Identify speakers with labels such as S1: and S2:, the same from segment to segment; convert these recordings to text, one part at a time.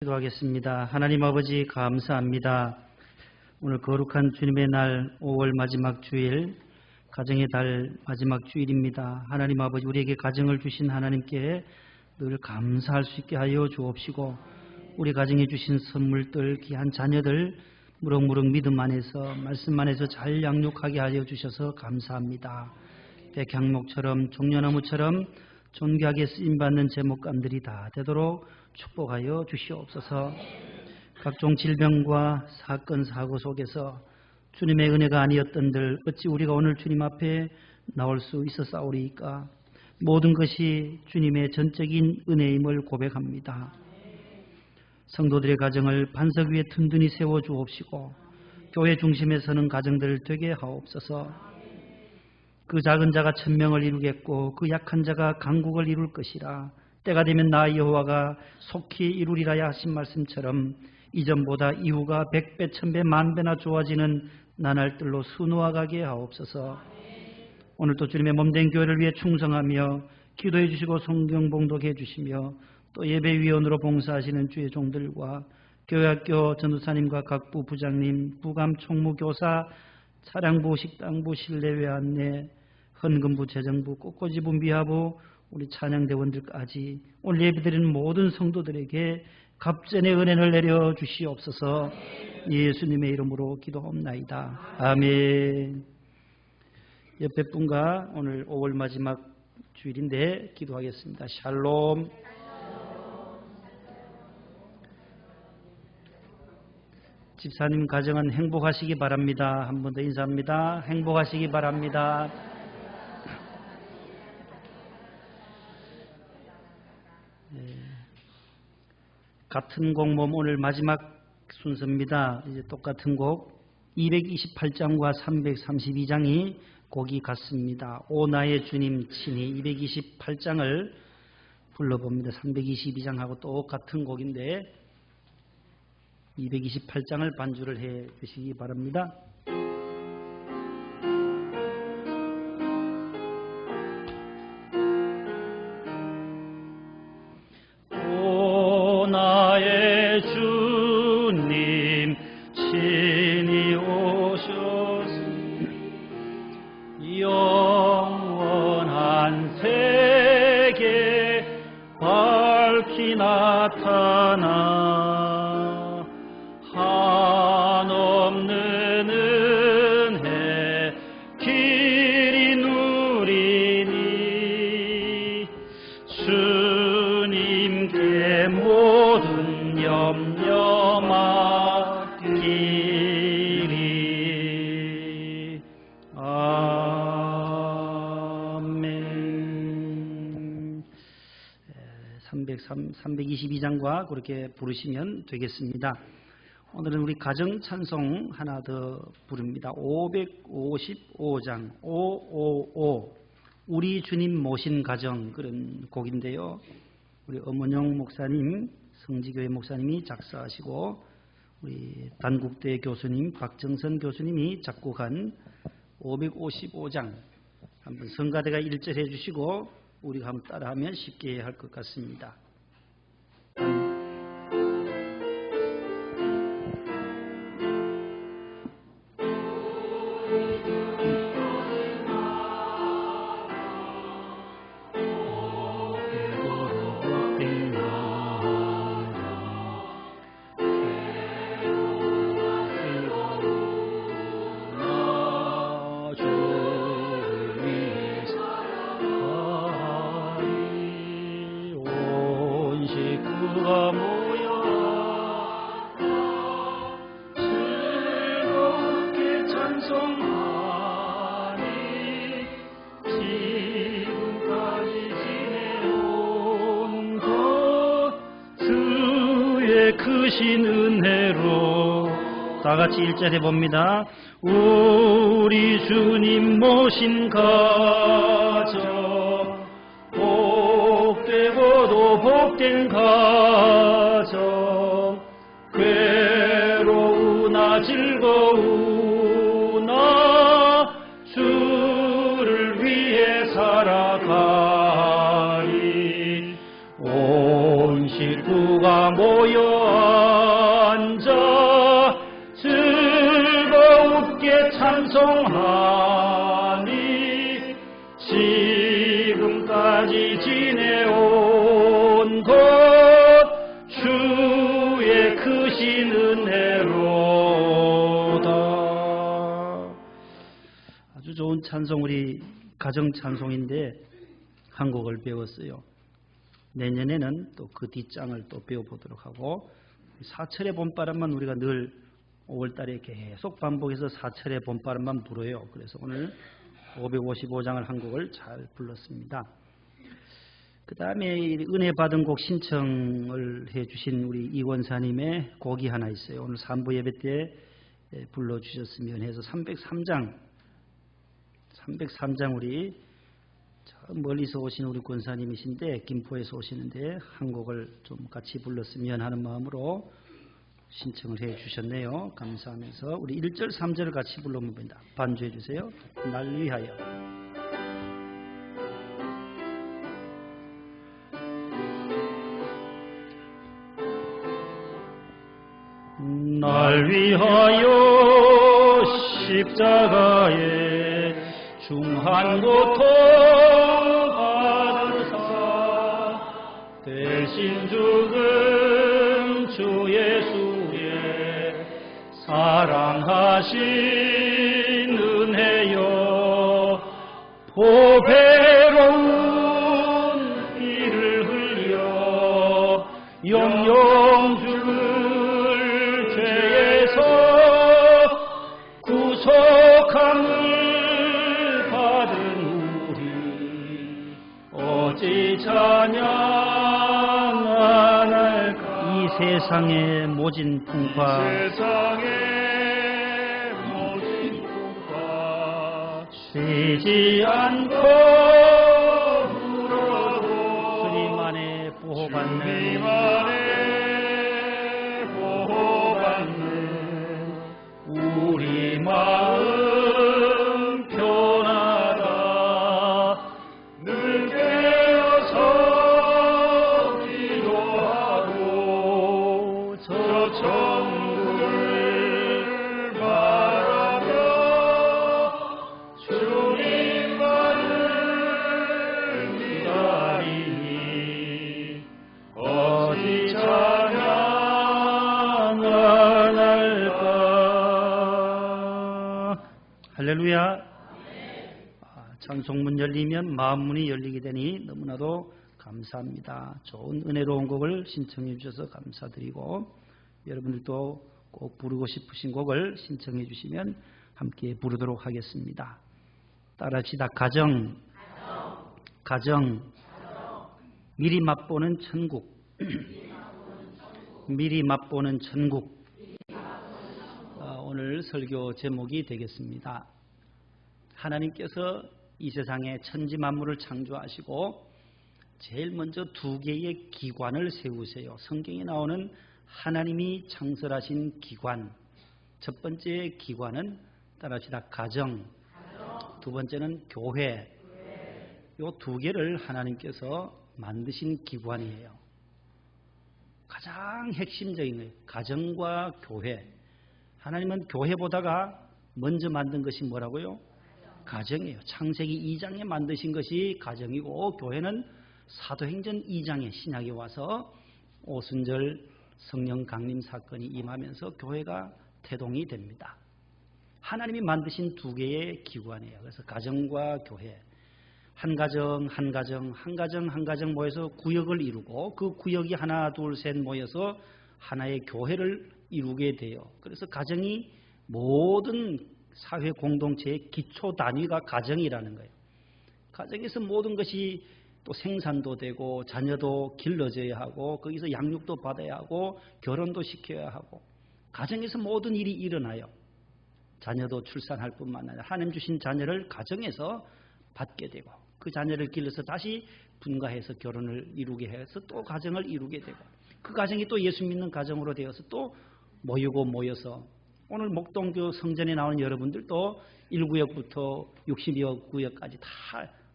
S1: 기도하겠습니다. 하나님 아버지 감사합니다. 오늘 거룩한 주님의 날 5월 마지막 주일, 가정의 달 마지막 주일입니다. 하나님 아버지, 우리에게 가정을 주신 하나님께 늘 감사할 수 있게 하여 주옵시고, 우리 가정에 주신 선물들, 귀한 자녀들 무럭무럭 믿음 안에서, 말씀 안에서 잘 양육하게 하여 주셔서 감사합니다. 백향목처럼, 종려나무처럼 존귀하게 쓰임받는 제목감들이 다 되도록 축복하여 주시옵소서. 각종 질병과 사건 사고 속에서 주님의 은혜가 아니었던들 어찌 우리가 오늘 주님 앞에 나올 수 있었사오리이까. 모든 것이 주님의 전적인 은혜임을 고백합니다. 성도들의 가정을 반석 위에 든든히 세워 주옵시고, 교회 중심에 서는 가정들을 되게 하옵소서. 그 작은 자가 1000명을 이루겠고 그 약한 자가 강국을 이룰 것이라. 때가 되면 나 여호와가 속히 이루리라 하신 말씀처럼 이전보다 이후가 100배 1000배 만배나 좋아지는 나날들로 수놓아가게 하옵소서. 오늘도 주님의 몸된 교회를 위해 충성하며 기도해 주시고 성경 봉독해 주시며 또 예배위원으로 봉사하시는 주의 종들과 교회학교 전도사님과 각부 부장님, 부감 총무교사, 차량부, 식당부, 실내외 안내, 헌금부, 재정부, 꽃꽂이부, 미화부, 우리 찬양대원들까지 오늘 예배드리는 모든 성도들에게 갑전의 은혜를 내려 주시옵소서. 예수님의 이름으로 기도하옵나이다. 아멘. 옆에 분과 오늘 5월 마지막 주일인데 기도하겠습니다. 샬롬. 집사님 가정은 행복하시기 바랍니다. 한 번 더 인사합니다. 행복하시기 바랍니다. 같은 곡 몸 오늘 마지막 순서입니다. 이제 똑같은 곡 228장과 332장이 곡이 같습니다. 오 나의 주님 친히 228장을 불러봅니다. 322장하고 똑같은 곡인데 228장을 반주를 해 주시기 바랍니다. 오 나의 주님 친히 오셨으니 영원한 세계 밝히 나타나 한없는 은혜 길이 누리니 주님께 모든 염려 맡기리. 아멘. 322장과 그렇게 부르시면 되겠습니다. 오늘은 우리 가정 찬송 하나 더 부릅니다. 555장 555 우리 주님 모신 가정, 그런 곡인데요. 우리 엄원영 목사님, 성지교회 목사님이 작사하시고 우리 단국대 교수님 박정선 교수님이 작곡한 555장, 한번 성가대가 1절 해주시고 우리가 한번 따라하면 쉽게 할 것 같습니다. 크신 은혜로 다 같이 1절 해봅니다. 우리 주님 모신 가정, 복되고도 복된 가정, 괴로우나 즐거우나 주를 위해 살아가리. 온 식구가 모여
S2: 찬송하니 지금까지 지내온 것 주의 크신 은혜로다.
S1: 아주 좋은 찬송, 우리 가정 찬송인데 한 곡을 배웠어요. 내년에는 또 그 뒷장을 또 배워보도록 하고, 사철의 봄바람만 우리가 늘 5월달에 계속 반복해서 사철의 봄바람만 불어요. 그래서 오늘 555장을 한 곡을 잘 불렀습니다. 그 다음에 은혜 받은 곡 신청을 해주신 우리 이권사님의 곡이 하나 있어요. 오늘 3부 예배 때 불러주셨으면 해서 303장 우리 멀리서 오신 우리 권사님이신데 김포에서 오시는데 한 곡을 좀 같이 불렀으면 하는 마음으로 신청을 해 주셨네요. 감사하면서 우리 1절 3절을 같이 불러보면 됩니다. 반주해 주세요. 날 위하여.
S2: 날 위하여 십자가에 중한 고통 받으사 대신 죽은 주 예수의 사랑하신 은혜여 보배로운 피를 흘려 영영 죽을 죄에서 구속함을 받은 우리 어찌 찬양하날까.
S1: 이 세상의 모진 풍파
S2: 쉬지 않고 울어도
S1: 주님 안에 보호받는
S2: 우리 마음 편하다. 늘 깨어서 기도하고 저 천국을 바라며 주님만을 기다리니 어디 찬양하날까.
S1: 할렐루야. 찬송문 열리면 마음문이 열리게 되니 너무나도 감사합니다. 좋은 은혜로운 곡을 신청해 주셔서 감사드리고, 여러분들도 꼭 부르고 싶으신 곡을 신청해 주시면 함께 부르도록 하겠습니다. 따라합시다. 가정 미리 맛보는 천국. 미리 맛보는 천국. 오늘 설교 제목이 되겠습니다. 하나님께서 이 세상에 천지 만물을 창조하시고 제일 먼저 두 개의 기관을 세우세요. 성경에 나오는 하나님이 창설하신 기관, 첫 번째 기관은 따라합시다. 가정, 두 번째는 교회. 이 두 개를 하나님께서 만드신 기관이에요. 가장 핵심적인 거예요. 가정과 교회. 하나님은 교회보다가 먼저 만든 것이 뭐라고요? 가정이에요. 창세기 2장에 만드신 것이 가정이고, 교회는 사도행전 2장에 신약에 와서 오순절 성령 강림 사건이 임하면서 교회가 태동이 됩니다. 하나님이 만드신 두 개의 기관이에요. 그래서 가정과 교회, 한 가정 모여서 구역을 이루고, 그 구역이 하나 둘 셋 모여서 하나의 교회를 이루게 돼요. 그래서 가정이 모든 사회 공동체의 기초 단위가 가정이라는 거예요. 가정에서 모든 것이 또 생산도 되고, 자녀도 길러져야 하고, 거기서 양육도 받아야 하고, 결혼도 시켜야 하고, 가정에서 모든 일이 일어나요. 자녀도 출산할 뿐만 아니라 하나님 주신 자녀를 가정에서 받게 되고, 그 자녀를 길러서 다시 분가해서 결혼을 이루게 해서 또 가정을 이루게 되고, 그 가정이 또 예수 믿는 가정으로 되어서 또 모여서, 오늘 목동교 성전에 나오는 여러분들도 1구역부터 62여 구역까지 다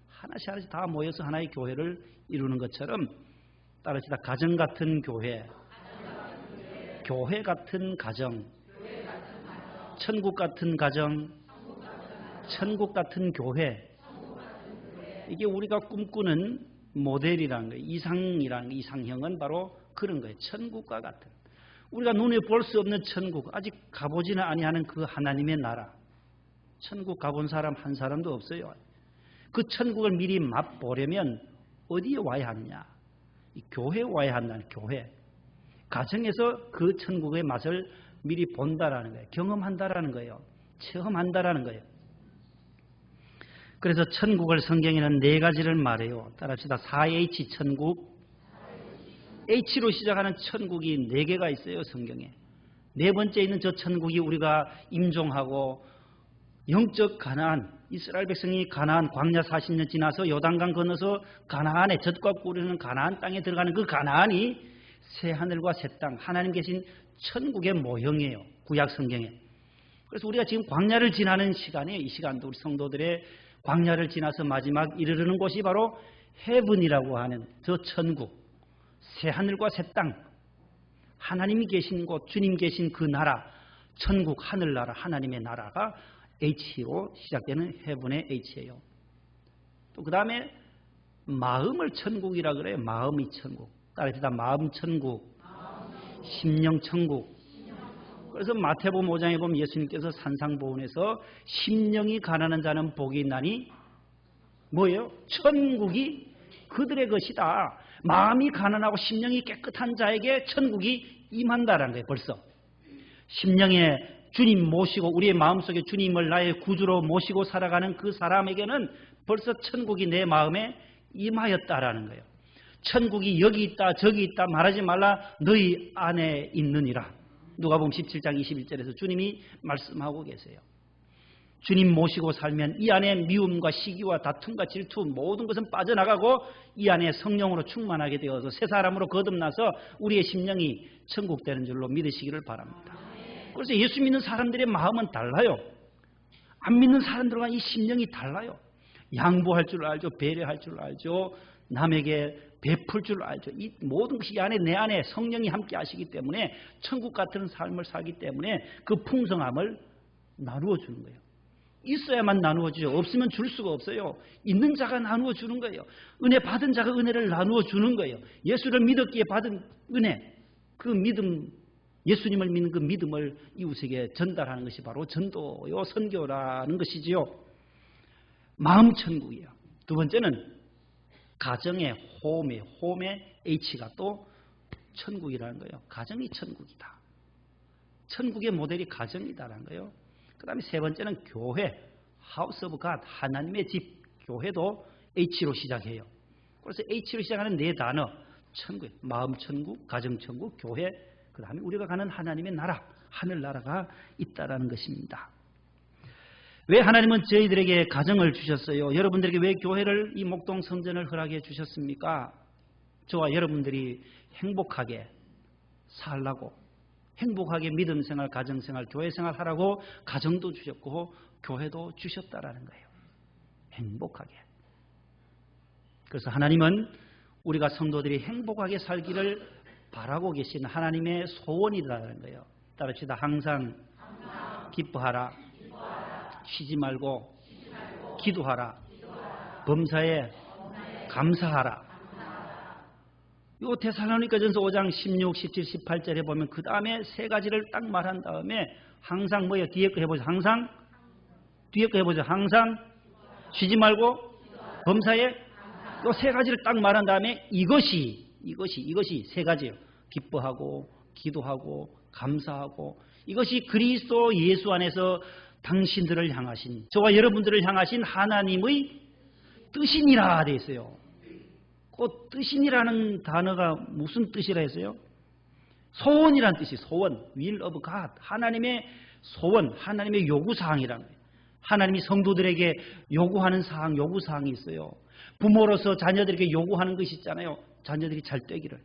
S1: 하나씩 다 모여서 하나의 교회를 이루는 것처럼, 따라합시다. 가정 같은 교회, 교회 같은 가정, 천국 같은 가정, 천국 같은 교회. 이게 우리가 꿈꾸는 모델이라는 거예요. 이상이라는 거, 이상형은 바로 그런 거예요. 천국과 같은. 우리가 눈에 볼 수 없는 천국, 아직 가보지는 아니하는 그 하나님의 나라. 천국 가본 사람 한 사람도 없어요. 그 천국을 미리 맛보려면 어디에 와야 하느냐? 이 교회에 와야 한다는 교회. 가정에서 그 천국의 맛을 미리 본다라는 거예요. 경험한다라는 거예요. 체험한다라는 거예요. 그래서 천국을 성경에는 4가지를 말해요. 따라합시다. 4H 천국. H로 시작하는 천국이 4개가 있어요. 성경에. 4번째 있는 저 천국이 우리가 임종하고 영적 가나안, 이스라엘 백성이 가나안 광야 40년 지나서 요단강 건너서 가나안에 젖과 꿀이는 가나안 땅에 들어가는 그 가나안이 새 하늘과 새 땅, 하나님 계신 천국의 모형이에요. 구약 성경에. 그래서 우리가 지금 광야를 지나는 시간에 이 시간도 우리 성도들의 광야를 지나서 마지막 이르르는 곳이 바로 헤븐이라고 하는 저 천국, 새 하늘과 새 땅, 하나님이 계신 곳, 주님 계신 그 나라, 천국, 하늘나라, 하나님의 나라가 H로 시작되는 헤븐의 H예요. 또 그 다음에 마음을 천국이라 그래요. 마음이 천국. 따라합시다. 마음 천국, 심령 천국. 그래서 마태복음 5장에 보면 예수님께서 산상보훈에서 심령이 가난한 자는 복이 있나니 뭐예요? 천국이 그들의 것이다. 마음이 가난하고 심령이 깨끗한 자에게 천국이 임한다라는 거예요. 벌써 심령에 주님 모시고 우리의 마음속에 주님을 나의 구주로 모시고 살아가는 그 사람에게는 벌써 천국이 내 마음에 임하였다라는 거예요. 천국이 여기 있다 저기 있다 말하지 말라. 너희 안에 있느니라. 누가복음 17장 21절에서 주님이 말씀하고 계세요. 주님 모시고 살면 이 안에 미움과 시기와 다툼과 질투 모든 것은 빠져나가고 이 안에 성령으로 충만하게 되어서 새 사람으로 거듭나서 우리의 심령이 천국 되는 줄로 믿으시기를 바랍니다. 그래서 예수 믿는 사람들의 마음은 달라요. 안 믿는 사람들과 이 심령이 달라요. 양보할 줄 알죠. 배려할 줄 알죠. 남에게 베풀 줄 알죠. 이 모든 것이 내 안에 성령이 함께 하시기 때문에 천국 같은 삶을 살기 때문에 그 풍성함을 나누어 주는 거예요. 있어야만 나누어 주죠. 없으면 줄 수가 없어요. 있는 자가 나누어 주는 거예요. 은혜 받은 자가 은혜를 나누어 주는 거예요. 예수를 믿었기에 받은 은혜, 그 믿음, 예수님을 믿는 그 믿음을 이웃에게 전달하는 것이 바로 전도요, 선교라는 것이지요. 마음 천국이에요. 두 번째는 가정의 홈의 H가 또 천국이라는 거예요. 가정이 천국이다. 천국의 모델이 가정이다라는 거예요. 그 다음에 세 번째는 교회, 하우스 오브 갓, 하나님의 집, 교회도 H로 시작해요. 그래서 H로 시작하는 4단어, 천국, 마음 천국, 가정 천국, 교회, 그 다음에 우리가 가는 하나님의 나라, 하늘나라가 있다라는 것입니다. 왜 하나님은 저희들에게 가정을 주셨어요? 여러분들에게 왜 교회를, 이 목동 성전을 허락해 주셨습니까? 저와 여러분들이 행복하게 살라고, 행복하게 믿음 생활, 가정 생활, 교회 생활 하라고 가정도 주셨고 교회도 주셨다라는 거예요. 행복하게. 그래서 하나님은 우리가 성도들이 행복하게 살기를 바라고 계신 하나님의 소원이라는 거예요. 따라합시다. 항상 기뻐하라. 쉬지 말고 기도하라. 범사에 감사하라. 이 데살로니가전서 5장 16, 17, 18절에 보면 그 다음에 3가지를 딱 말한 다음에 항상 뭐예요? 뒤에 거 해보죠. 항상 뒤에 거 해보죠. 항상 쉬지 말고 범사에 이 3가지를 딱 말한 다음에 이것이 3가지예요. 기뻐하고 기도하고 감사하고 이것이 그리스도 예수 안에서 당신들을 향하신, 저와 여러분들을 향하신 하나님의 뜻이니라 되어 있어요. 그 뜻이니라는 단어가 무슨 뜻이라 했어요? 소원이라는 뜻이 소원, will of God, 하나님의 소원, 하나님의 요구사항이라는 거예요. 하나님이 성도들에게 요구하는 사항, 요구사항이 있어요. 부모로서 자녀들에게 요구하는 것이 있잖아요. 자녀들이 잘 되기를.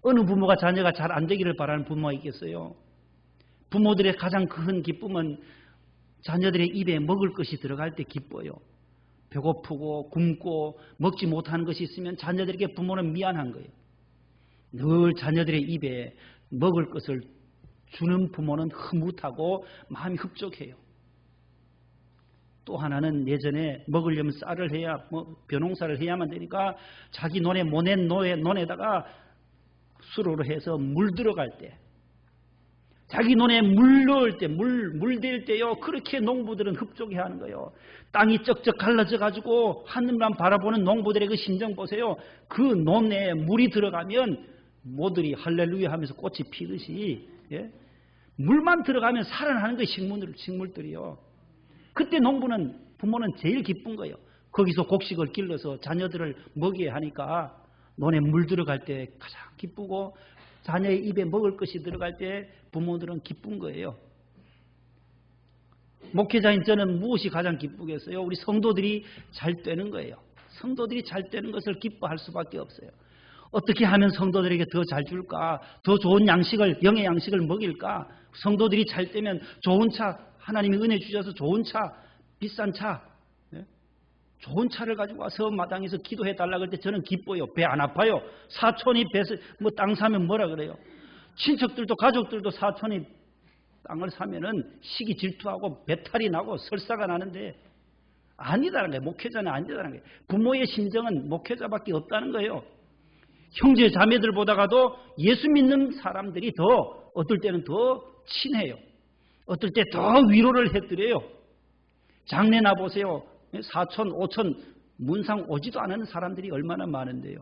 S1: 어느 부모가 자녀가 잘 안 되기를 바라는 부모가 있겠어요? 부모들의 가장 큰 기쁨은 자녀들의 입에 먹을 것이 들어갈 때 기뻐요. 배고프고 굶고 먹지 못하는 것이 있으면 자녀들에게 부모는 미안한 거예요. 늘 자녀들의 입에 먹을 것을 주는 부모는 흐뭇하고 마음이 흡족해요. 또 하나는 예전에 먹으려면 쌀을 해야 벼농사를 해야만 되니까 자기 논에 모낸 논에다가 수로로 해서 물 들어갈 때 자기 논에 물 넣을 때 물 댈 때요 그렇게 농부들은 흡족해 하는 거예요. 땅이 쩍쩍 갈라져 가지고 하늘만 바라보는 농부들의 그 심정 보세요. 그 논에 물이 들어가면 모들이 할렐루야 하면서 꽃이 피듯이 예? 물만 들어가면 살아나는 거예요. 식물들이요. 그때 부모는 제일 기쁜 거예요. 거기서 곡식을 길러서 자녀들을 먹여야 하니까 논에 물 들어갈 때 가장 기쁘고 자녀의 입에 먹을 것이 들어갈 때 부모들은 기쁜 거예요. 목회자인 저는 무엇이 가장 기쁘겠어요? 우리 성도들이 잘 되는 거예요. 성도들이 잘 되는 것을 기뻐할 수밖에 없어요. 어떻게 하면 성도들에게 더 잘 줄까? 더 좋은 양식을, 영의 양식을 먹일까? 성도들이 잘 되면 좋은 차, 하나님이 은혜 주셔서 좋은 차, 비싼 차, 좋은 차를 가지고 와서 마당에서 기도해 달라고 할 때 저는 기뻐요. 배 안 아파요. 사촌이 땅 사면 뭐라 그래요? 친척들도 가족들도 사촌이 땅을 사면은 시기 질투하고 배탈이 나고 설사가 나는데 아니다라는 거예요. 목회자는 아니다라는 거예요. 부모의 심정은 목회자밖에 없다는 거예요. 형제 자매들보다가도 예수 믿는 사람들이 더 어떨 때는 더 친해요. 어떨 때 더 위로를 해드려요. 장례나 보세요. 사촌, 오촌, 문상 오지도 않은 사람들이 얼마나 많은데요.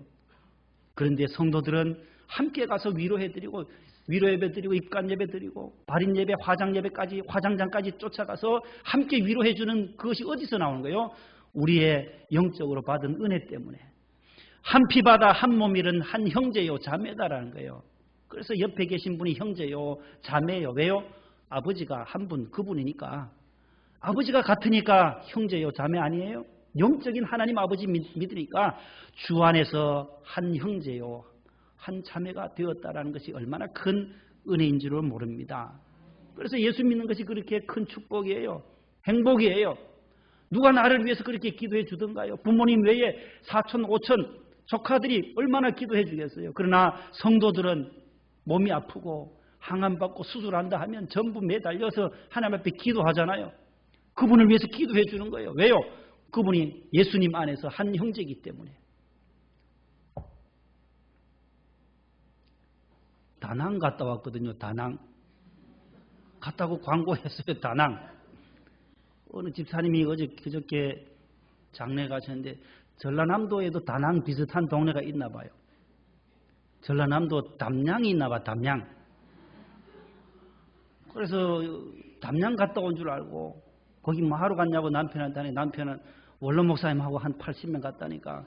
S1: 그런데 성도들은 함께 가서 위로해드리고 위로 예배드리고 입간 예배드리고 발인 예배, 화장 예배까지 화장장까지 쫓아가서 함께 위로해주는 그것이 어디서 나오는 거예요? 우리의 영적으로 받은 은혜 때문에. 한 피바다 한 몸 잃은 한 형제요 자매다라는 거예요. 그래서 옆에 계신 분이 형제요 자매요. 왜요? 아버지가 한 분 그분이니까. 아버지가 같으니까 형제요 자매 아니에요? 영적인 하나님 아버지 믿으니까 주 안에서 한 형제요 한 자매가 되었다라는 것이 얼마나 큰 은혜인 줄을 모릅니다. 그래서 예수 믿는 것이 그렇게 큰 축복이에요. 행복이에요. 누가 나를 위해서 그렇게 기도해 주던가요? 부모님 외에 사촌, 오촌, 조카들이 얼마나 기도해 주겠어요. 그러나 성도들은 몸이 아프고 항암받고 수술한다 하면 전부 매달려서 하나님 앞에 기도하잖아요. 그분을 위해서 기도해 주는 거예요. 왜요? 그분이 예수님 안에서 한 형제이기 때문에. 다낭 갔다 왔거든요. 다낭. 갔다고 광고했어요. 다낭. 어느 집사님이 그저께 장례 가셨는데 전라남도에도 다낭 비슷한 동네가 있나 봐요. 전라남도 담양이 있나 봐. 담양. 그래서 담양 갔다 온 줄 알고 거기 뭐 하러 갔냐고 남편한테 하니 남편은 원로 목사님하고 한 80명 갔다니까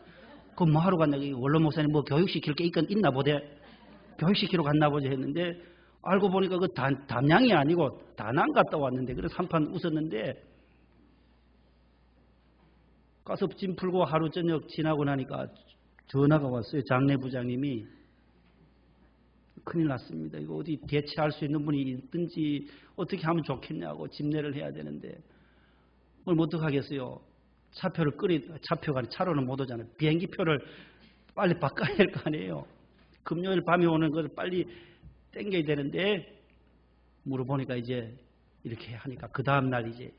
S1: 그 뭐 하러 갔냐고 원로 목사님 뭐 교육시킬 게 있나 보대. 교육시키러 갔나 보지 했는데 알고 보니까 그 담양이 아니고 다낭 갔다 왔는데 그래서 한판 웃었는데 가서 짐 풀고 하루 저녁 지나고 나니까 전화가 왔어요. 장례 부장님이 큰일 났습니다. 이거 어디 대체할 수 있는 분이 있든지 어떻게 하면 좋겠냐고 집례를 해야 되는데 뭘 어떡하겠어요. 차표가 차로는 못 오잖아요. 비행기표를 빨리 바꿔야 될 거 아니에요. 금요일 밤에 오는 걸 빨리 땡겨야 되는데 물어보니까 이제 이렇게 하니까 그 다음날 이제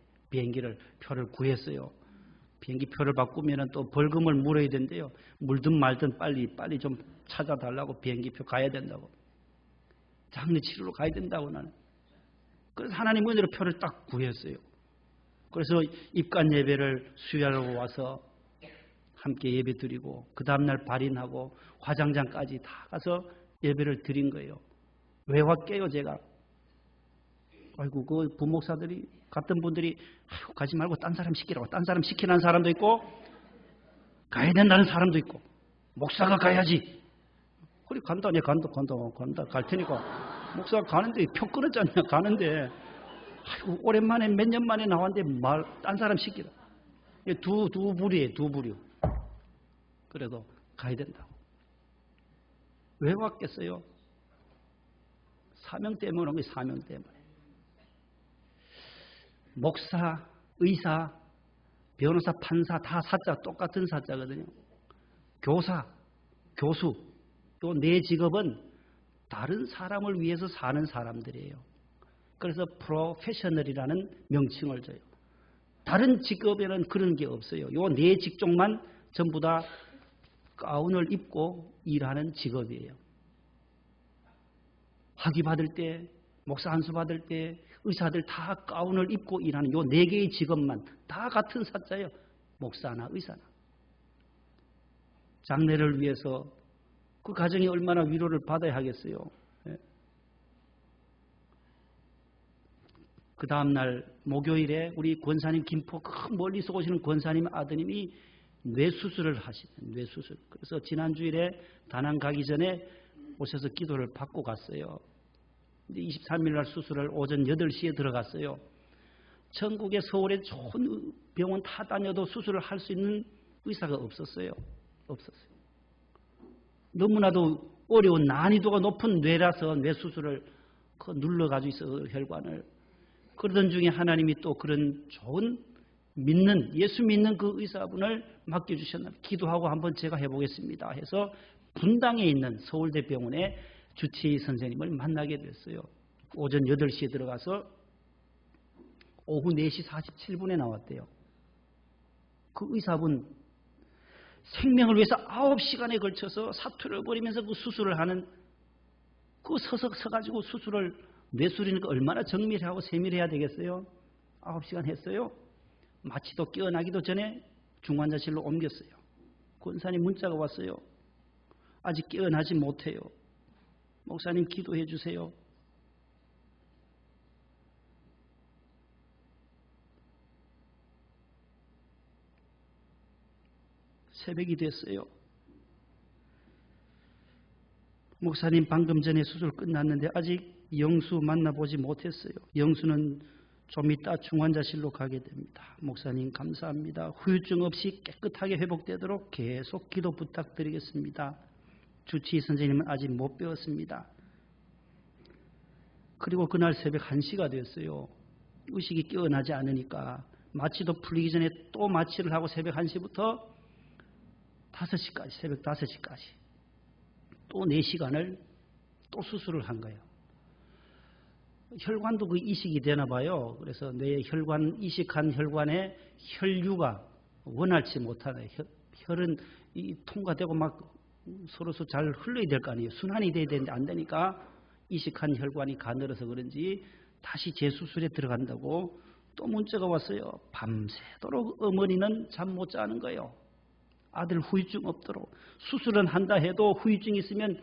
S1: 표를 구했어요. 비행기 표를 바꾸면 또 벌금을 물어야 된대요. 물든 말든 빨리 좀 찾아달라고 비행기표 가야 된다고. 장례 치르러 가야 된다고 나는. 그래서 하나님 은혜로 표를 딱 구했어요. 그래서 입관 예배를 수요일로 와서 함께 예배 드리고 그 다음날 발인하고 화장장까지 다 가서 예배를 드린 거예요. 왜 왔게요 제가? 아이고 그 부목사들이 같은 분들이 아이고 가지 말고 딴 사람 시키라고 딴 사람 시키라는 사람도 있고 가야 된다는 사람도 있고 목사가 가야지. 그래 간다 갈 테니까 목사가 가는데 표 끊었잖냐 가는데 아이고 오랜만에 몇 년 만에 나왔는데 딴 사람 시키라. 두 부류예요. 두 부류. 그래도 가야 된다고. 왜 왔겠어요? 사명 때문에 온 거예요. 사명 때문에. 목사, 의사, 변호사, 판사 다 사자 똑같은 사자거든요. 교사, 교수 또 내 직업은 다른 사람을 위해서 사는 사람들이에요. 그래서 프로페셔널이라는 명칭을 줘요. 다른 직업에는 그런 게 없어요. 요 네 직종만 전부 다 가운을 입고 일하는 직업이에요. 학위 받을 때, 목사 안수 받을 때 의사들 다 가운을 입고 일하는 요 네 개의 직업만 다 같은 사자예요. 목사나 의사나. 장래를 위해서 그 가정이 얼마나 위로를 받아야 하겠어요. 그 다음날 목요일에 우리 권사님 김포 큰 멀리서 오시는 권사님 아드님이 뇌수술을 하시는 뇌수술. 그래서 지난주일에 다낭 가기 전에 오셔서 기도를 받고 갔어요. 23일 날 수술을 오전 8시에 들어갔어요. 전국에 서울에 좋은 병원 다 다녀도 수술을 할 수 있는 의사가 없었어요. 너무나도 어려운 난이도가 높은 뇌라서 뇌수술을 눌러가지고 있어 혈관을. 그러던 중에 하나님이 또 그런 좋은 예수 믿는 그 의사분을 맡겨주셨나 기도하고 한번 제가 해보겠습니다 해서 분당에 있는 서울대병원의 주치의 선생님을 만나게 됐어요. 오전 8시에 들어가서 오후 4시 47분에 나왔대요. 그 의사분 생명을 위해서 9시간에 걸쳐서 사투를 벌이면서 그 수술을 하는 그 서가지고 수술을 뇌수술이니까 얼마나 정밀하고 세밀해야 되겠어요? 9시간 했어요. 마취도 깨어나기도 전에 중환자실로 옮겼어요. 권사님 문자가 왔어요. 아직 깨어나지 못해요. 목사님 기도해 주세요. 새벽이 됐어요. 목사님 방금 전에 수술 끝났는데 아직 영수 만나보지 못했어요. 영수는 좀 이따 중환자실로 가게 됩니다. 목사님 감사합니다. 후유증 없이 깨끗하게 회복되도록 계속 기도 부탁드리겠습니다. 주치의 선생님은 아직 못 배웠습니다. 그리고 그날 새벽 1시가 됐어요. 의식이 깨어나지 않으니까 마취도 풀리기 전에 또 마취를 하고 새벽 1시부터 5시까지 새벽 5시까지 또 4시간을 또 수술을 한 거예요. 혈관도 그 이식이 되나 봐요. 그래서 뇌 혈관 이식한 혈관에 혈류가 원활치 못하네. 혈은 통과되고 막 서로서 잘 흘러야 될 거 아니에요. 순환이 돼야 되는데 안 되니까 이식한 혈관이 가늘어서 그런지 다시 재수술에 들어간다고 또 문자가 왔어요. 밤새도록 어머니는 잠 못 자는 거예요. 아들 후유증 없도록. 수술은 한다 해도 후유증이 있으면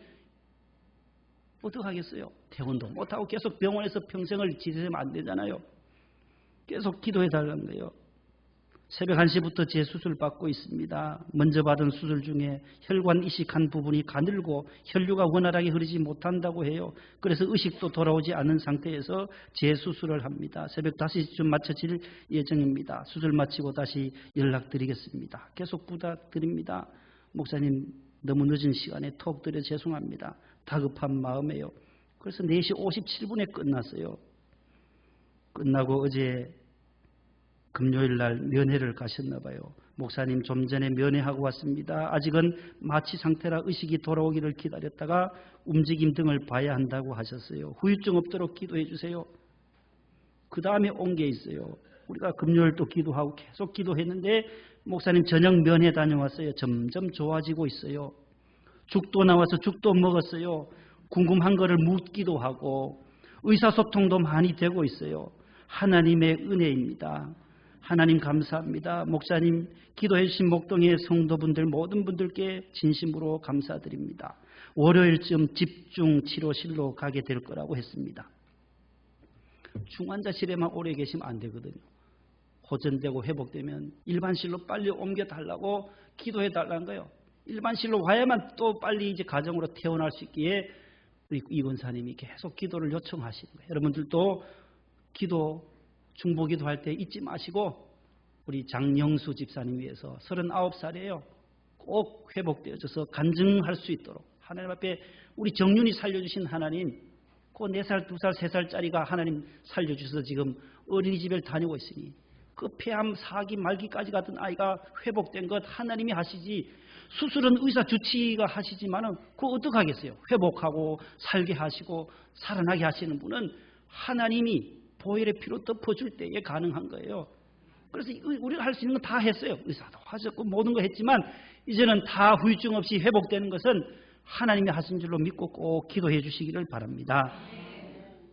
S1: 어떡하겠어요? 퇴원도 못하고 계속 병원에서 평생을 지내면 안 되잖아요. 계속 기도해 달라는 거예요. 새벽 1시부터 재수술 받고 있습니다. 먼저 받은 수술 중에 혈관 이식한 부분이 가늘고 혈류가 원활하게 흐르지 못한다고 해요. 그래서 의식도 돌아오지 않은 상태에서 재수술을 합니다. 새벽 5시쯤 마쳐질 예정입니다. 수술 마치고 다시 연락드리겠습니다. 계속 부탁드립니다. 목사님 너무 늦은 시간에 톡 드려 죄송합니다. 다급한 마음이에요. 그래서 4시 57분에 끝났어요. 끝나고 어제 금요일 날 면회를 가셨나 봐요. 목사님 좀 전에 면회하고 왔습니다. 아직은 마취 상태라 의식이 돌아오기를 기다렸다가 움직임 등을 봐야 한다고 하셨어요. 후유증 없도록 기도해 주세요. 그 다음에 온 게 있어요. 우리가 금요일 또 기도하고 계속 기도했는데 목사님 저녁 면회 다녀왔어요. 점점 좋아지고 있어요. 죽도 나와서 죽도 먹었어요. 궁금한 거를 묻기도 하고 의사소통도 많이 되고 있어요. 하나님의 은혜입니다. 하나님 감사합니다. 목사님 기도해 주신 목동의 성도분들 모든 분들께 진심으로 감사드립니다. 월요일쯤 집중치료실로 가게 될 거라고 했습니다. 중환자실에만 오래 계시면 안 되거든요. 호전되고 회복되면 일반실로 빨리 옮겨달라고 기도해 달라는 거예요. 일반실로 와야만 또 빨리 이제 가정으로 퇴원할 수 있기에 우리 이 권사님이 계속 기도를 요청하시는 거예요. 여러분들도 기도 중보기도 할 때 잊지 마시고 우리 장영수 집사님 위해서 39살이에요. 꼭 회복되어져서 간증할 수 있도록 하나님 앞에 우리 정윤이 살려주신 하나님 그 4살, 2살, 3살짜리가 하나님 살려주셔서 지금 어린이집에 다니고 있으니 그 폐암 4기 말기까지 갔던 아이가 회복된 것 하나님이 하시지 수술은 의사 주치의가 하시지만은 그거 어떡하겠어요. 회복하고 살게 하시고 살아나게 하시는 분은 하나님이 보혈의 피로 덮어줄 때에 가능한 거예요. 그래서 우리가 할 수 있는 건 다 했어요. 의사도 하셨고 모든 거 했지만 이제는 다 후유증 없이 회복되는 것은 하나님이 하신 줄로 믿고 꼭 기도해 주시기를 바랍니다.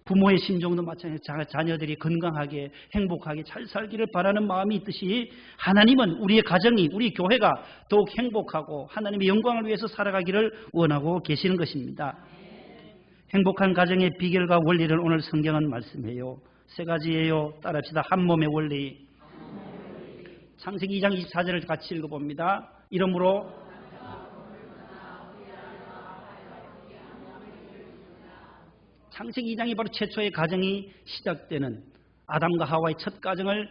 S1: 부모의 심정도 마찬가지로 자녀들이 건강하게 행복하게 잘 살기를 바라는 마음이 있듯이 하나님은 우리의 가정이 우리 교회가 더욱 행복하고 하나님의 영광을 위해서 살아가기를 원하고 계시는 것입니다. 행복한 가정의 비결과 원리를 오늘 성경은 말씀해요. 세 가지예요. 따라합시다. 한 몸의 원리. 창세기 2장 24절을 같이 읽어봅니다. 이러므로 창세기 2장이 바로 최초의 가정이 시작되는 아담과 하와의 첫 가정을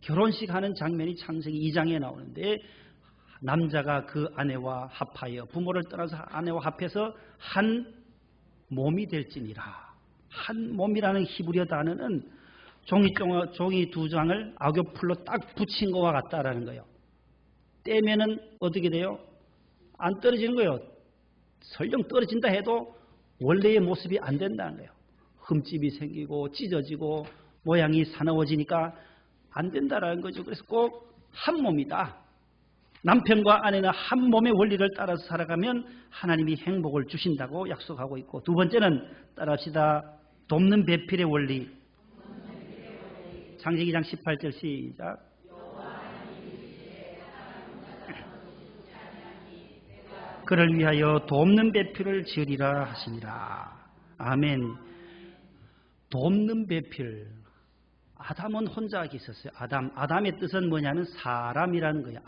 S1: 결혼식 하는 장면이 창세기 2장에 나오는데 남자가 그 아내와 합하여 부모를 떠나서 아내와 합해서 한 몸이 될지니라. 한 몸이라는 히브리어 단어는 종이 두 장을 악교풀로 딱 붙인 것과 같다라는 거예요. 떼면은 어떻게 돼요? 안 떨어지는 거예요. 설령 떨어진다 해도 원래의 모습이 안 된다는 거예요. 흠집이 생기고 찢어지고 모양이 사나워지니까 안 된다라는 거죠. 그래서 꼭 한 몸이다. 남편과 아내는 한 몸의 원리를 따라서 살아가면 하나님이 행복을 주신다고 약속하고 있고, 두 번째는 따라합시다. 돕는 배필의 원리. 창세기 2장 18절 시작. 그를 위하여 돕는 배필을 지으리라 하시니라. 아멘. 돕는 배필. 아담은 혼자 있었어요. 아담의 뜻은 뭐냐면 사람이라는 거예요.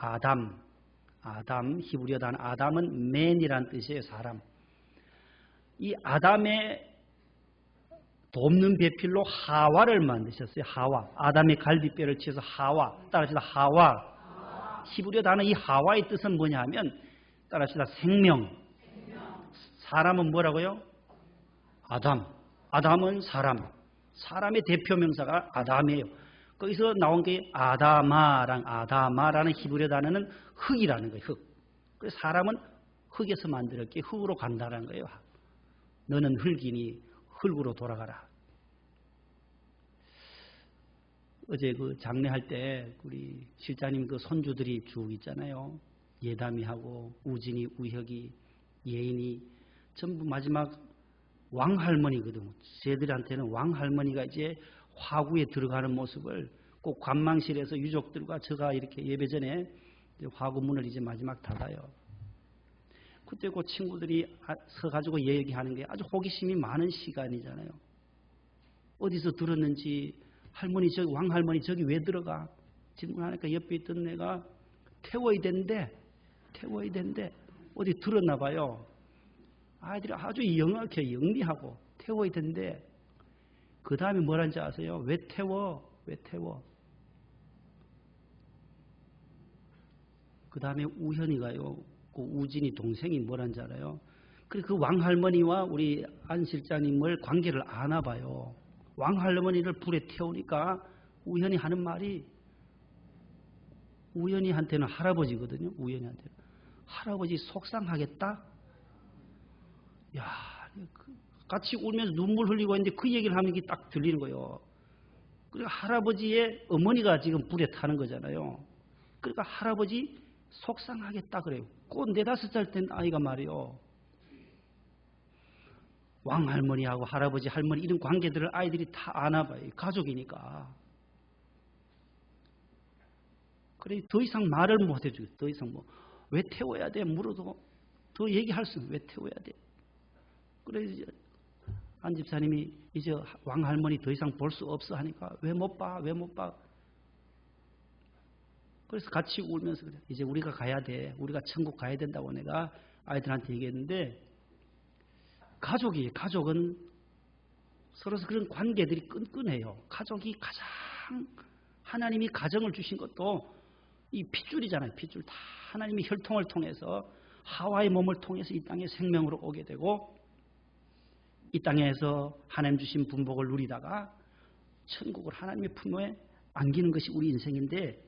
S1: 아담 히브리어 단어 아담은 맨이라는 뜻이에요. 사람. 이 아담의 돕는 배필로 하와를 만드셨어요. 하와. 아담의 갈비뼈를 치어서 하와. 따라합시다. 하와. 히브리어 단어 이 하와의 뜻은 뭐냐 하면 따라합시다. 생명. 사람은 뭐라고요? 아담은 사람. 사람의 대표 명사가 아담이에요. 거기서 나온 게 아다마라는 히브리어 단어는 흙이라는 거예요. 흙. 그래서 사람은 흙에서 만들었기에 흙으로 간다는 거예요. 너는 흙이니 흙으로 돌아가라. 어제 그 장례할 때 우리 실장님 그 손주들이 쭉 있잖아요. 예담이하고 우진이, 우혁이, 예인이 전부 마지막 왕할머니거든. 쟤들한테는 왕할머니가 이제 화구에 들어가는 모습을 꼭 관망실에서 유족들과 제가 이렇게 예배 전에 화구문을 이제 마지막 닫아요. 그때 그 친구들이 서가지고 얘기하는 게 아주 호기심이 많은 시간이잖아요. 어디서 들었는지 왕할머니 저기 왜 들어가? 질문하니까 옆에 있던 애가 태워야 된대. 어디 들었나 봐요. 아이들이 아주 영악해 영리하고 태워야 된대. 그 다음에 뭐라는지 아세요? 왜 태워? 그 다음에 우현이가요. 그 우진이 동생이 뭐라는지 알아요? 그 왕할머니와 우리 안 실장님을 관계를 아나 봐요. 왕할머니를 불에 태우니까 우현이 하는 말이 우현이한테는 할아버지거든요. 우현이한테는. 할아버지 속상하겠다? 야, 같이 울면서 눈물 흘리고 있는데 그 얘기를 하는 게 딱 들리는 거예요. 그러니까 할아버지의 어머니가 지금 불에 타는 거잖아요. 그러니까 할아버지 속상하겠다 그래요. 꼭 4-5살 된 아이가 말이요. 왕할머니하고 할아버지, 할머니 이런 관계들을 아이들이 다 아나 봐요. 가족이니까. 그래 더 이상 말을 못 해주고 더 이상 왜 태워야 돼? 물어도 더 얘기할 수 없어요. 왜 태워야 돼? 그래 이제 안 집사님이 이제 왕할머니 더 이상 볼 수 없어 하니까 왜 못 봐? 그래서 같이 울면서 그래. 이제 우리가 가야 돼. 우리가 천국 가야 된다고 내가 아이들한테 얘기했는데 가족은 서로 그런 관계들이 끈끈해요. 가족이 가장 하나님이 가정을 주신 것도 이 핏줄이잖아요. 핏줄 다 하나님이 혈통을 통해서 하와의 몸을 통해서 이 땅에 생명으로 오게 되고 이 땅에서 하나님 주신 분복을 누리다가 천국을 하나님의 품에 안기는 것이 우리 인생인데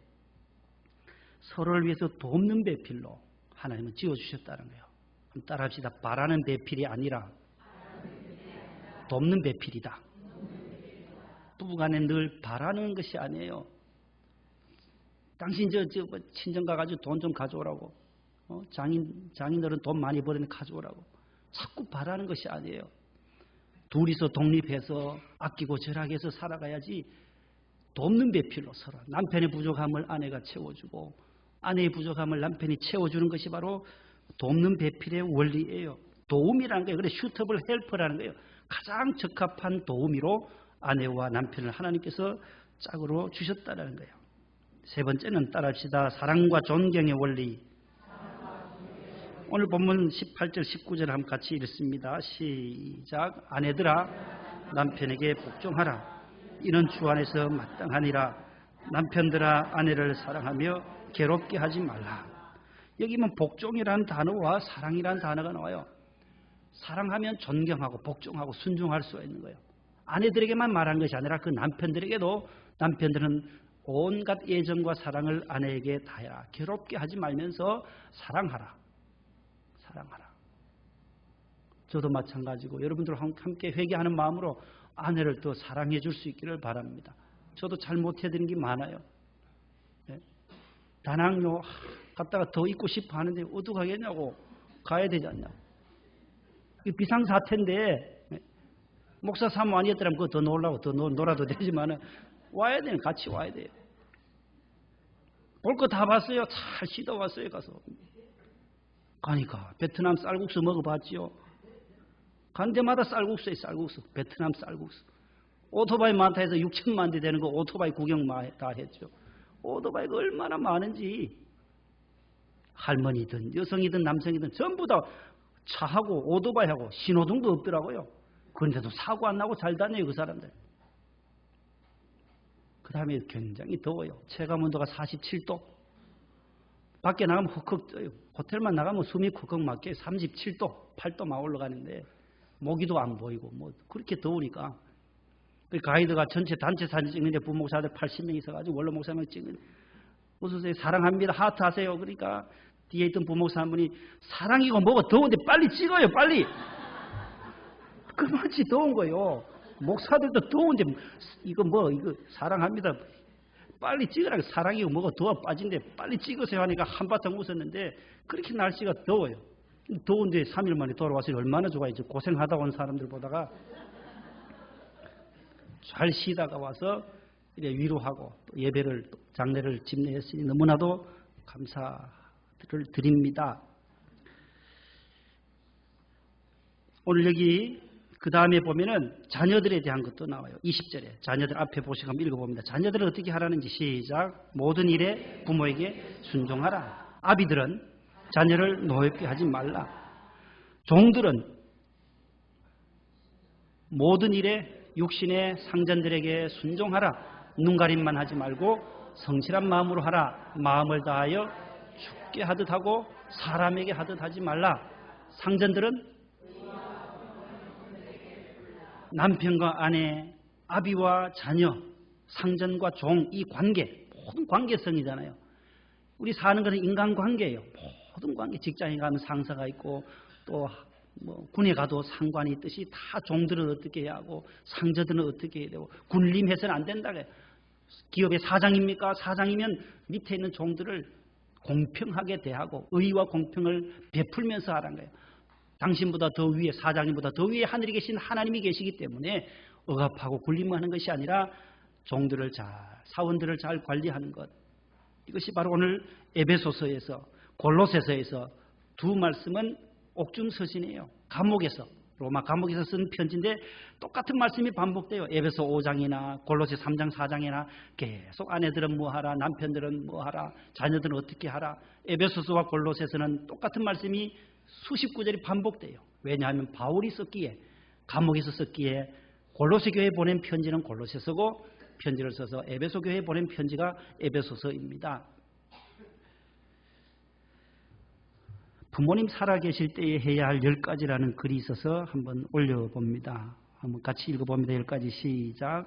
S1: 서로를 위해서 돕는 배필로 하나님은 지어주셨다는 거예요. 그럼 따라합시다. 바라는 배필이 아니라 돕는 배필이다. 부부간에 늘 바라는 것이 아니에요. 당신 뭐 친정 가가지고 돈 좀 가져오라고. 장인들은 돈 많이 버리는 가져오라고. 자꾸 바라는 것이 아니에요. 둘이서 독립해서 아끼고 절약해서 살아가야지. 돕는 배필로 서로 남편의 부족함을 아내가 채워주고 아내의 부족함을 남편이 채워주는 것이 바로 돕는 배필의 원리예요. 도움이라는 거예요. 그래서 슈터블 헬퍼라는 거예요. 가장 적합한 도우미로 아내와 남편을 하나님께서 짝으로 주셨다는 거예요. 세 번째는 따라합시다. 사랑과 존경의 원리. 오늘 본문 18절 19절 한번 같이 읽습니다. 시작. 아내들아 남편에게 복종하라. 이는 주 안에서 마땅하니라. 남편들아 아내를 사랑하며 괴롭게 하지 말라. 여기면 복종이라는 단어와 사랑이라는 단어가 나와요. 사랑하면 존경하고 복종하고 순종할 수가 있는 거예요. 아내들에게만 말한 것이 아니라 그 남편들에게도 남편들은 온갖 애정과 사랑을 아내에게 다해라. 괴롭게 하지 말면서 사랑하라. 사랑하라. 저도 마찬가지고 여러분들과 함께 회개하는 마음으로 아내를 더 사랑해 줄 수 있기를 바랍니다. 저도 잘못해드린 게 많아요. 네? 다낭요 갔다가 더 있고 싶어 하는데 어떡하겠냐고. 가야 되지 않냐고. 이게 비상사태인데 네? 목사 사모 아니었더라면 그거 더 놀라고 더 놀아도 되지만 와야 되는 같이 와야 돼요. 볼 거 다 봤어요. 잘 쉬다 왔어요. 가서 가니까 베트남 쌀국수 먹어봤지요. 간 데마다 쌀국수에 쌀국수. 베트남 쌀국수. 오토바이 많다 해서 6천만 대 되는 거 오토바이 구경 다 했죠. 오토바이가 얼마나 많은지. 할머니든 여성이든 남성이든 전부 다 차하고 오토바이하고 신호등도 없더라고요. 그런데도 사고 안 나고 잘 다녀요. 그 사람들. 그 다음에 굉장히 더워요. 체감온도가 47도. 밖에 나가면 헉헉 떠요. 호텔만 나가면 숨이 쿡쿡 막혀요. 37도, 8도 막 올라가는데 모기도 안 보이고 뭐 그렇게 더우니까 그 가이드가 전체 단체 사진 찍는데 부목사들 80명 있어가지고 원로 목사님 찍는 무슨 사랑합니다 하트 하세요. 그러니까 뒤에 있던 부목사 한 분이 사랑이고 뭐고 더운데 빨리 찍어요. 빨리. 그만치 더운 거요. 목사들도 더운데 이거 사랑합니다. 빨리 찍으라고. 사랑이고 뭐고 더워 빠진데 빨리 찍으세요 하니까 한바탕 웃었는데 그렇게 날씨가 더워요. 더운데 3일 만에 돌아와서 얼마나 좋아했죠. 고생하다 온 사람들 보다가 잘 쉬다가 와서 이래 위로하고 예배를 장례를 집례했으니 너무나도 감사를 드립니다. 오늘 여기 그 다음에 보면은 자녀들에 대한 것도 나와요. 20절에 자녀들 앞에 보시고 한번 읽어봅니다. 자녀들은 어떻게 하라는지 시작. 모든 일에 부모에게 순종하라. 아비들은 자녀를 노엽게 하지 말라. 종들은 모든 일에 육신의 상전들에게 순종하라. 눈가림만 하지 말고 성실한 마음으로 하라. 마음을 다하여 죽게 하듯 하고 사람에게 하듯 하지 말라. 상전들은 남편과 아내, 아비와 자녀, 상전과 종, 이 관계, 모든 관계성이잖아요. 우리 사는 것은 인간관계예요. 모든 관계, 직장에 가면 상사가 있고 또 군에 가도 상관이 있듯이 다 종들은 어떻게 해야 하고 상저들은 어떻게 해야 되고 군림해서는 안 된다. 기업의 사장입니까? 사장이면 밑에 있는 종들을 공평하게 대하고 의와 공평을 베풀면서 하라는 거예요. 당신보다 더 위에, 사장님보다 더 위에 하늘에 계신 하나님이 계시기 때문에 억압하고 군림하는 것이 아니라 종들을 사원들을 잘 관리하는 것. 이것이 바로 오늘 에베소서에서 골로새서에서 두 말씀은 옥중서신이에요. 감옥에서, 로마 감옥에서 쓴 편지인데 똑같은 말씀이 반복돼요. 에베소 5장이나 골로새 3장 4장이나 계속 아내들은 뭐하라, 남편들은 뭐하라, 자녀들은 어떻게 하라. 에베소서와 골로새서는 똑같은 말씀이 수십 구절이 반복돼요. 왜냐하면 바울이 썼기에, 감옥에서 썼기에 골로새 교회에 보낸 편지는 골로새서고 편지를 써서 에베소 교회에 보낸 편지가 에베소서입니다. 부모님 살아계실 때에 해야 할 10가지라는 글이 있어서 한번 올려봅니다. 한번 같이 읽어봅니다. 10가지 시작.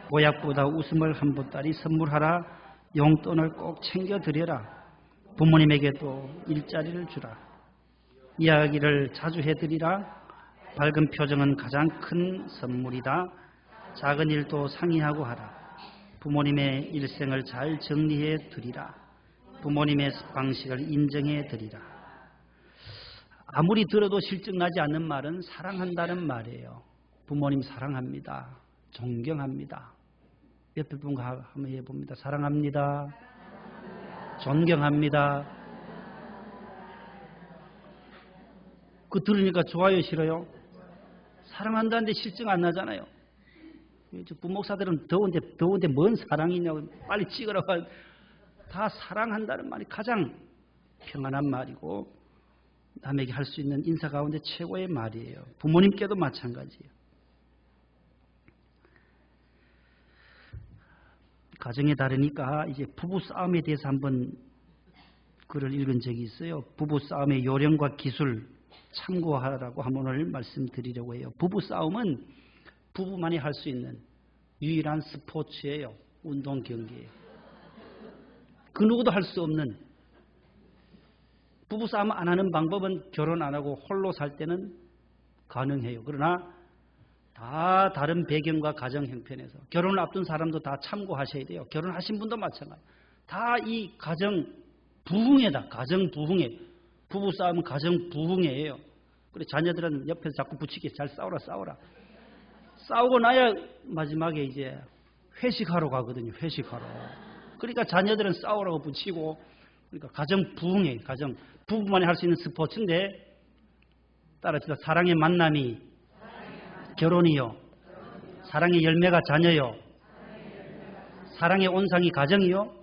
S1: 보약보다 웃음을 한 보따리 선물하라. 용돈을 꼭 챙겨드려라. 부모님에게도 일자리를 주라. 이야기를 자주 해드리라. 밝은 표정은 가장 큰 선물이다. 작은 일도 상의하고 하라. 부모님의 일생을 잘 정리해 드리라. 부모님의 방식을 인정해 드리라. 아무리 들어도 실증나지 않는 말은 사랑한다는 말이에요. 부모님 사랑합니다. 존경합니다. 옆에 분과 한번 해봅니다. 사랑합니다. 존경합니다. 그 들으니까 좋아요, 싫어요? 사랑한다는데 실증 안 나잖아요. 부목사들은 더운데 뭔 사랑이냐고 빨리 찍으라고. 다 사랑한다는 말이 가장 평안한 말이고 남에게 할 수 있는 인사 가운데 최고의 말이에요. 부모님께도 마찬가지예요. 가정에 다르니까 이제 부부 싸움에 대해서 한번 글을 읽은 적이 있어요. 부부 싸움의 요령과 기술 참고하라고 한번 오늘 말씀드리려고 해요. 부부 싸움은 부부만이 할 수 있는 유일한 스포츠예요. 운동 경기예요. 그 누구도 할 수 없는. 부부 싸움 안 하는 방법은 결혼 안 하고 홀로 살 때는 가능해요. 그러나 다 다른 배경과 가정 형편에서 결혼을 앞둔 사람도 다 참고하셔야 돼요. 결혼하신 분도 마찬가지. 다 이 가정 부흥회다. 가정 부흥회. 부부 싸움은 가정 부흥회예요. 그래 자녀들은 옆에서 자꾸 붙이게 잘 싸워라. 싸우고 나야 마지막에 이제 회식하러 가거든요. 회식하러. 그러니까 자녀들은 싸우라고 붙이고 그러니까 가정 부흥회. 가정 부부만이 할 수 있는 스포츠인데 따라서 사랑의 만남이 결혼이요. 사랑의 열매가 자녀요. 사랑의 온상이 가정이요.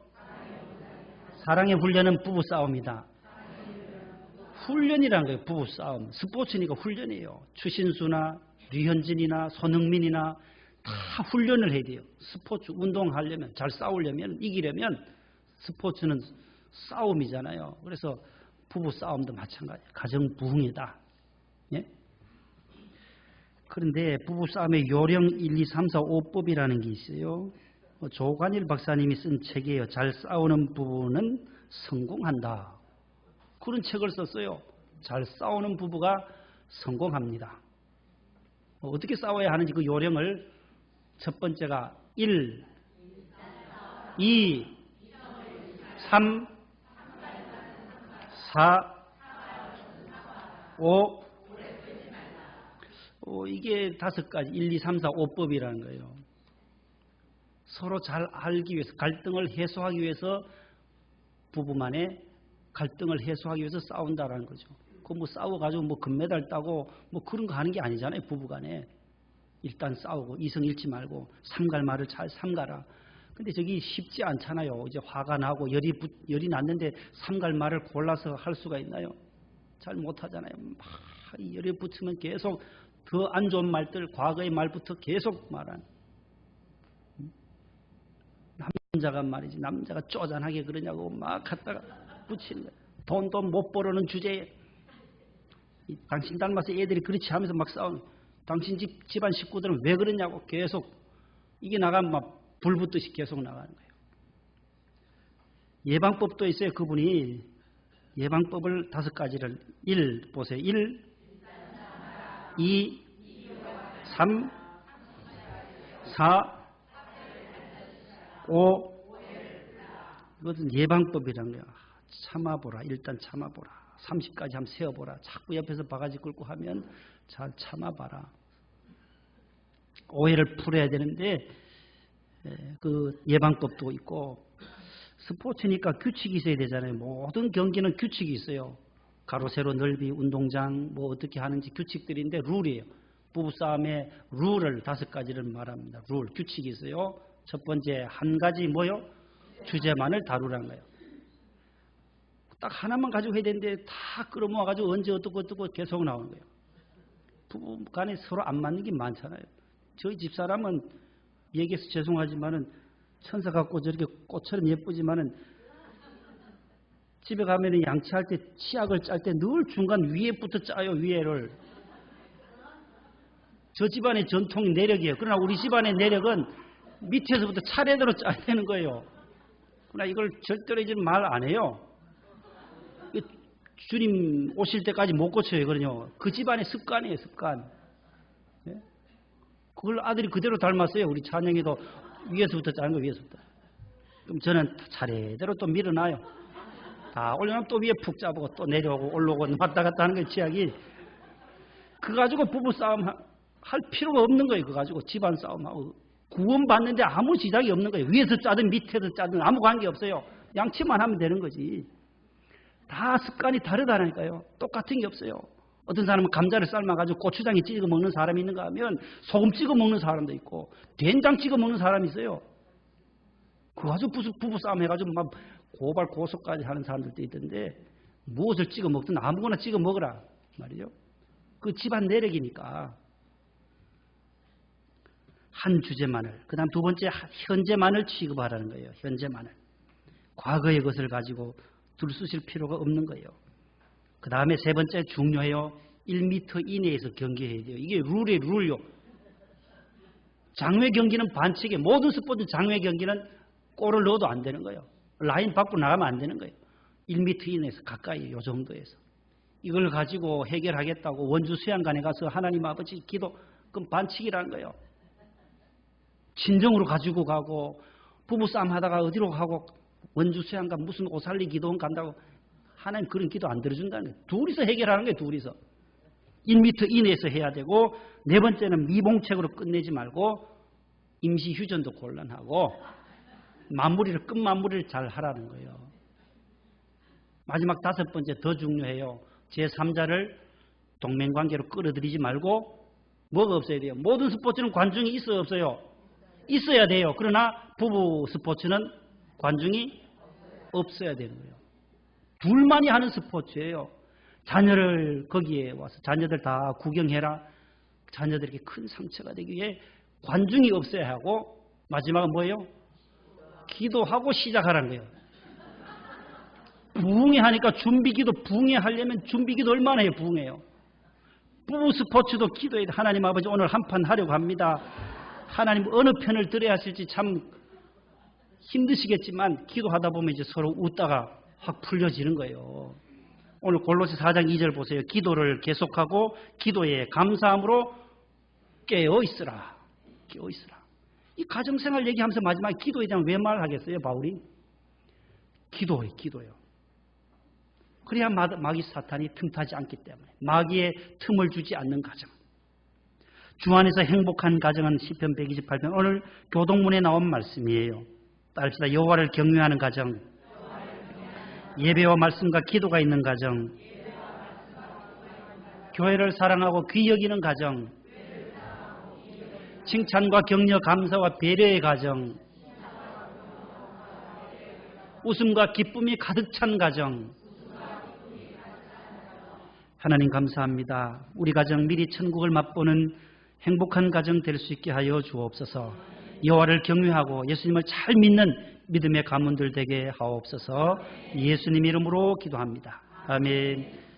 S1: 사랑의 훈련은 부부싸움이다. 훈련이라는 거예요. 부부싸움. 스포츠니까 훈련이에요. 추신수나 류현진이나 손흥민이나 다 훈련을 해야 돼요. 스포츠 운동하려면 잘 싸우려면 이기려면 스포츠는 싸움이잖아요. 그래서 부부싸움도 마찬가지예요. 가정 부흥이다. 예? 그런데 부부싸움의 요령 1, 2, 3, 4, 5법이라는 게 있어요. 조관일 박사님이 쓴 책이에요. 잘 싸우는 부부는 성공한다. 그런 책을 썼어요. 잘 싸우는 부부가 성공합니다. 어떻게 싸워야 하는지 그 요령을 첫 번째가 1, 2, 3, 4, 5 이게 5가지 1, 2, 3, 4, 5법이라는 거예요. 서로 잘 알기 위해서 갈등을 해소하기 위해서 부부만의 갈등을 해소하기 위해서 싸운다라는 거죠. 그 뭐 싸워가지고 뭐 금메달 따고 뭐 그런 거 하는 게 아니잖아요. 부부간에 일단 싸우고 이성 잃지 말고 삼갈 말을 잘 삼가라. 근데 저기 쉽지 않잖아요. 이제 화가 나고 열이 났는데 삼갈 말을 골라서 할 수가 있나요? 잘 못하잖아요. 막 열에 붙으면 계속 더 안 좋은 말들, 과거의 말부터 계속 말하는. 남자가 말이지, 남자가 쪼잔하게 그러냐고 막 갖다가 붙이는 거예요. 돈도 못 벌어는 주제에 당신 닮아서 애들이 그렇지 하면서 막 싸우는. 당신 집안 식구들은 왜 그러냐고 계속 이게 나가면 막 불 붙듯이 계속 나가는 거예요. 예방법도 있어요. 그분이 예방법을 5가지를 1 보세요. 1, 2, 3, 4, 5 이것은 예방법이라는 거예요. 참아보라. 일단 참아보라. 30까지 한번 세어보라. 자꾸 옆에서 바가지 긁고 하면 잘 참아봐라. 오해를 풀어야 되는데 그 예방법도 있고 스포츠니까 규칙이 있어야 되잖아요. 모든 경기는 규칙이 있어요. 가로 세로 넓이 운동장 뭐 어떻게 하는지 규칙들인데 룰이에요. 부부싸움의 룰을 5가지를 말합니다. 룰 규칙이 있어요. 첫 번째 한 가지 뭐요? 주제만을 다루라는 거예요. 딱 하나만 가지고 해야 되는데 다 끌어모아가지고 언제 어떻고 계속 나오는 거예요. 부부 간에 서로 안 맞는 게 많잖아요. 저희 집사람은 얘기해서 죄송하지만은 천사 같고 저렇게 꽃처럼 예쁘지만은 집에 가면은 양치할 때 치약을 짤 때 늘 중간 위에부터 짜요. 위에를. 저 집안의 전통이 내력이에요. 그러나 우리 집안의 내력은 밑에서부터 차례대로 짜야 되는 거예요. 그러나 이걸 절대로 이제 말 안 해요. 주님 오실 때까지 못 고쳐요. 그러냐. 그 집안의 습관이에요. 습관. 예? 그걸 아들이 그대로 닮았어요. 우리 찬영이도 위에서부터 자른 거 위에서부터. 그럼 저는 차례대로 또 밀어놔요. 다 올려놓으면 또 위에 푹 잡고 또 내려오고 올라오고 왔다 갔다 하는 게 지약이. 그거 가지고 부부싸움 할 필요가 없는 거예요. 그거 가지고 집안 싸움하고. 구원받는데 아무 지장이 없는 거예요. 위에서 짜든 밑에서 짜든 아무 관계 없어요. 양치만 하면 되는 거지. 다 습관이 다르다니까요. 똑같은 게 없어요. 어떤 사람은 감자를 삶아가지고 고추장에 찍어 먹는 사람이 있는가 하면 소금 찍어 먹는 사람도 있고 된장 찍어 먹는 사람이 있어요. 그거 가지고 부부싸움 해가지고 막 고발 고소까지 하는 사람들도 있던데 무엇을 찍어 먹든 아무거나 찍어 먹으라 말이죠. 그 집안 내력이니까. 한 주제만을, 그 다음 두 번째 현재만을 취급하라는 거예요. 현재만을. 과거의 것을 가지고 들쑤실 필요가 없는 거예요. 그 다음에 세 번째 중요해요. 1m 이내에서 경기해야 돼요. 이게 룰이에요. 룰요. 장외 경기는 반칙에 모든 스포츠 장외 경기는 골을 넣어도 안 되는 거예요. 라인 밖으로 나가면 안 되는 거예요. 1m 이내에서 가까이 요 정도에서. 이걸 가지고 해결하겠다고 원주 수양관에 가서 하나님 아버지 기도, 그건 반칙이라는 거예요. 친정으로 가지고 가고 부부싸움 하다가 어디로 가고 원주 수양관 무슨 오살리 기도원 간다고 하나님 그런 기도 안 들어준다는 거예요. 둘이서 해결하는 거예요. 둘이서. 1m 이내에서 해야 되고 네 번째는 미봉책으로 끝내지 말고 임시휴전도 곤란하고 마무리를 끝마무리를 잘 하라는 거예요. 마지막 다섯 번째 더 중요해요. 제3자를 동맹관계로 끌어들이지 말고 뭐가 없어야 돼요. 모든 스포츠는 관중이 있어요 없어요? 있어야 돼요. 그러나 부부 스포츠는 관중이 없어야 되는 거예요. 둘만이 하는 스포츠예요. 자녀를 거기에 와서 자녀들 다 구경해라. 자녀들에게 큰 상처가 되기 위해 관중이 없어야 하고 마지막은 뭐예요? 기도하고 시작하라는 거예요. 부흥회 하니까 준비기도 부흥회 하려면 준비기도 얼마나 해요? 부흥회요. 부부 스포츠도 기도해야 돼. 하나님 아버지 오늘 한판 하려고 합니다. 하나님 어느 편을 들어야 하실지 참 힘드시겠지만 기도하다 보면 이제 서로 웃다가 확 풀려지는 거예요. 오늘 골로새 4장 2절 보세요. 기도를 계속하고 기도에 감사함으로 깨어 있으라. 깨어 있으라. 이 가정생활 얘기하면서 마지막에 기도에 대한 왜 말하겠어요? 바울이? 기도예요. 그래야 마귀 사탄이 틈타지 않기 때문에. 마귀의 틈을 주지 않는 가정. 주 안에서 행복한 가정은 시편 128편 오늘 교동문에 나온 말씀이에요. 따릅시다. 여호와를 경외하는 가정, 예배와 말씀과 기도가 있는 가정, 교회를 사랑하고 귀 여기는 가정, 칭찬과 격려, 감사와 배려의 가정, 웃음과 기쁨이 가득 찬 가정. 하나님 감사합니다. 우리 가정 미리 천국을 맛보는 행복한 가정 될 수 있게 하여 주옵소서. 여호와를 경외하고 예수님을 잘 믿는 믿음의 가문들 되게 하옵소서. 예수님 이름으로 기도합니다. 아멘.